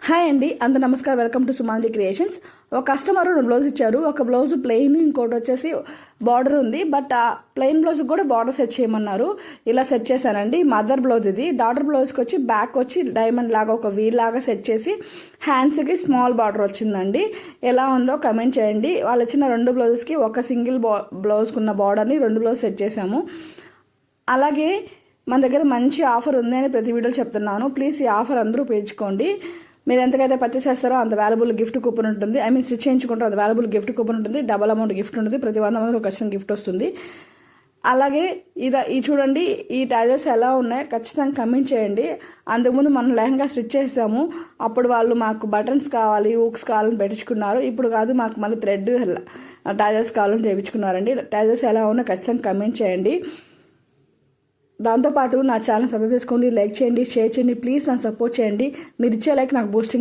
Hi అండి, అందరూ నమస్కారం. Welcome to Sumanji creations. ఒక కస్టమర్ 2 బ్లౌజ్ ఇచ్చారు. ఒక బ్లౌజ్ ప్లెయిన్, ఇంకోటి వచ్చేసి బార్డర్ ఉంది. బట్ ఆ ప్లెయిన్ బ్లౌజ్ కూడా బార్డర్ సెట్ చేయమన్నారు. ఇలా సెట్ చేశానండి. మదర్ బ్లౌజ్ ఇది. డాటర్ బ్లౌజ్కి వచ్చి బ్యాక్ వచ్చి డైమండ్ లాగా ఒక వీ లాగా సెట్ చేసి హ్యాండ్స్కి స్మాల్ బార్డర్ వచ్చిందండి. ఎలా ఉందో కమెంట్ చేయండి. వాళ్ళు ఇచ్చిన 2 బ్లౌజెస్కి ఒక సింగిల్ బ్లౌజ్కి ఉన్న బార్డర్ని 2 బ్లౌజ్ సెట్ చేసాము. అలాగే మన దగ్గర మంచి ఆఫర్ ఉంది అని ప్రతి వీడియోలో చెప్తున్నాను. ప్లీజ్ ఈ ఆఫర్ అందరూ ఉపయోగించుకోండి. మీరు ఎంతకైతే పర్చేస్ చేస్తారో అంత వాల్యుబుల్ గిఫ్ట్ కూపన్ ఉంటుంది. స్టిచ్ చేయించుకుంటారో అంత వాల్యుబుల్ గిఫ్ట్ కూపన్ ఉంటుంది. డబల్ అమౌంట్ గిఫ్ట్ ఉంటుంది. ప్రతి 100 మందికి ఖచ్చితంగా గిఫ్ట్ వస్తుంది. అలాగే ఈ చూడండి, ఈ టాజర్స్ ఎలా ఉన్నాయో ఖచ్చితంగా కమెంట్ చేయండి. అంతకుముందు మనం లెహంగా స్టిచ్ చేసాము. అప్పుడు వాళ్ళు మాకు బటన్స్ కావాలి, ఊక్స్ కావాలని పెట్టించుకున్నారు. ఇప్పుడు కాదు, మాకు మళ్ళీ థ్రెడ్ టాజర్స్ కావాలని చేయించుకున్నారండి. టాజర్స్ ఎలా ఉన్నాయో ఖచ్చితంగా కమెంట్ చేయండి. దాంతోపాటు నా ఛానల్ సబ్స్క్రైబ్ చేసుకోండి, లైక్ చేయండి, షేర్ చేయండి. ప్లీజ్ నన్ను సపోర్ట్ చేయండి. మీరు ఇచ్చే లైక్ నాకు బూస్టింగ్.